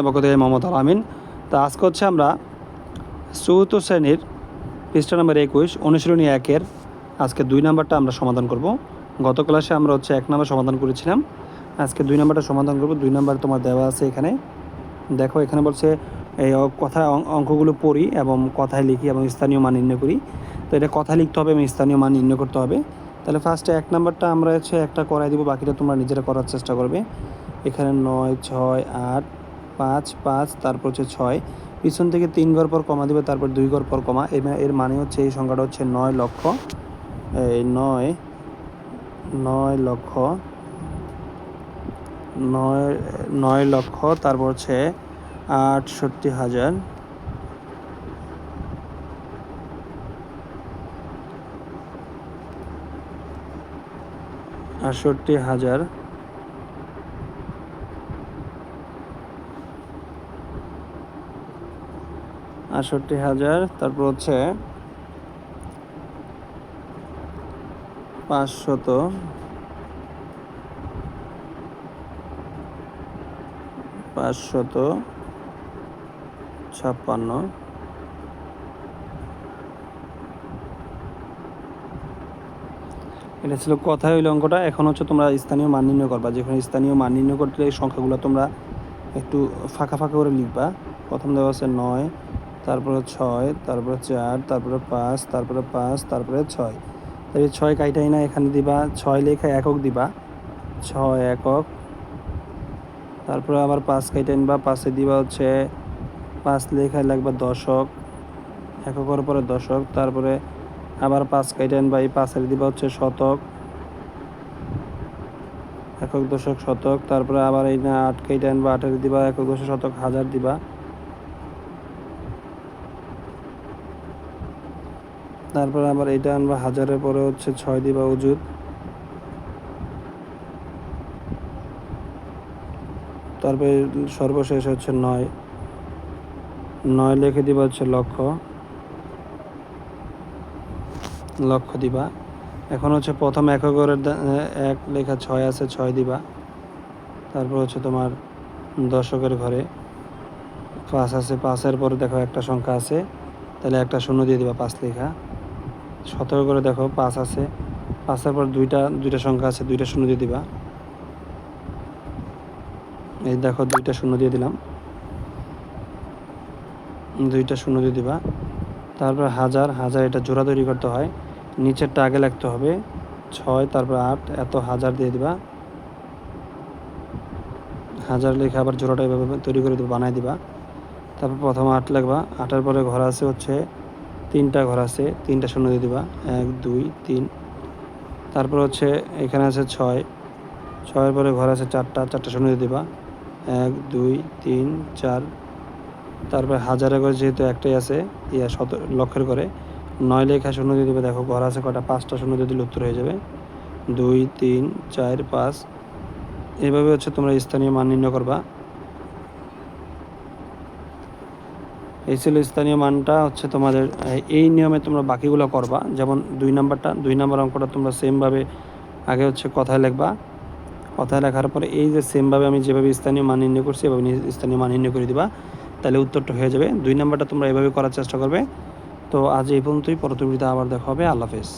পক্ষ থেকে মোহাম্মদ আল আমিন। তা আজকে হচ্ছে আমরা চতুর্থ শ্রেণীর পৃষ্ঠা নম্বর 21 অনুশীলনী 1-এর আজকে 2 নাম্বারটা আমরা সমাধান করব। গত ক্লাসে আমরা হচ্ছে 1 নাম্বার সমাধান করেছিলাম, আজকে 2 নাম্বারটা সমাধান করব। 2 নাম্বার তোমার দেওয়া আছে এখানে, দেখো এখানে বলছে এই কথায় অঙ্কগুলো পড়ি এবং কথায় লিখি এবং স্থানীয় মান নির্ণয় করি। তো এটা কথায় লিখতে হবে এবং স্থানীয় মান নির্ণয় করতে হবে। তাহলে ফার্স্টে 1 নাম্বারটা আমরা হচ্ছে একটা করাই দিব, বাকিটা তোমরা নিজেরা করার চেষ্টা করবে। এখানে 9, 6, 8, 5, 5, তারপর হচ্ছে 6, পিছন থেকে 3 ঘর পর কমা দিবে, তারপর 2 ঘর পর কমা। এর মানে হচ্ছে এই সংখ্যাটা হচ্ছে 9 লক্ষ, এই 9 লক্ষ, 9 লক্ষ, তারপর হচ্ছে 68,000, 68,000, তারপর হচ্ছে 556, এটা ছিল কথায় হইল অঙ্কটা। এখন হচ্ছে তোমরা স্থানীয় মান নির্ণয় করবা। যেখানে স্থানীয় মান নির্ণয় করতে এই সংখ্যাগুলো তোমরা একটু ফাঁকা ফাঁকা করে লিখবা। প্রথম দেওয়া আছে 9, তারপরে 6, তারপরে 4, তারপরে 5, তারপরে 5, তারপরে 6। তাহলে 6 কাইটাই না, এখানে দিবা 6 লেখা একক দিবা, 6 একক। তারপরে আবার 5 কাইটা নিবা, 5-এ দিবা হচ্ছে 5 লেখায় লাগবে দশক, এককের পরে দশক। তারপরে আবার 5 কাইটা নিবা, এই 5-এর দিবা হচ্ছে শতক, একক দশক শতক। তারপরে আবার এই না 8 কাইটা নিবা, 8-এর দিবা একক দশক শতক হাজার দিবা। তারপরে আবার এইটা আনবা, হাজারের পরে হচ্ছে 6 দিবা অযুত। তারপরে সর্বশেষ হচ্ছে 9 লিখে দিবা হচ্ছে লক্ষ, লক্ষ দিবা। এখন হচ্ছে প্রথম এককের 1 লেখা 6 আছে, 6 দিবা। তারপর হচ্ছে তোমার দশকের ঘরে 5 আছে, 5-এর পরে দেখো একটা সংখ্যা আছে, তাহলে একটা শূন্য দিয়ে দিবা 5 লেখা। শতকের ঘরে দেখো 5 আছে, 5-এর পর দুইটা সংখ্যা আছে, 2টা শূন্য দিয়ে দিবা। এই দেখো 2টা শূন্য দিয়ে দিলাম, 2টা শূন্য দিয়ে দিবা। তারপর হাজার, এটা জোড়া তৈরি করতে হয়, নিচেরটা আগে লিখতে হবে 6, তারপর 8, এত হাজার দিয়ে দিবা। হাজার লেখা আবার জোড়াটা এভাবে তৈরি করে দিবা, বানাই দিবা। তারপর প্রথম 8 লিখবা, 8-এর পরে ঘর আছে হচ্ছে 3টা ঘর আছে, 3টা শূন্য দিয়ে দিবা, 1, 2, 3। তারপর হচ্ছে এখানে আছে 6, 6-এর পরে ঘর আছে 4টা শূন্য দিয়ে দিবা, 1, 2, 3, 4। তারপর হাজারের ঘরে যেহেতু একটাই আছে, লক্ষের ঘরে 9 লেখা শূন্য দিয়ে দিবে। দেখো ঘর আছে কটা, 5টা শূন্য দিয়ে দিলে উত্তর হয়ে যাবে 2, 3, 4, 5। এইভাবে হচ্ছে তোমরা স্থানীয় মান নির্ণয় করবা। এই ছিল স্থানীয় মানটা হচ্ছে তোমাদের। এই নিয়মে তোমরা বাকিগুলো করবা। যেমন 2 নাম্বার অঙ্কটা তোমরা সেমভাবে আগে হচ্ছে কথায় লিখবা, কথায় লেখার পরে এই যে সেমভাবে আমি যেভাবে স্থানীয় মান নির্ণয় করছি এভাবে স্থানীয় মান নির্ণয় করে দিবা, তাহলে উত্তরটা হয়ে যাবে। 2 নাম্বারটা তোমরা এভাবে করার চেষ্টা করবে। তো আজ এই পর্যন্তই, পরবর্তীতে আবার দেখা হবে। আল্লাহ হাফেজ।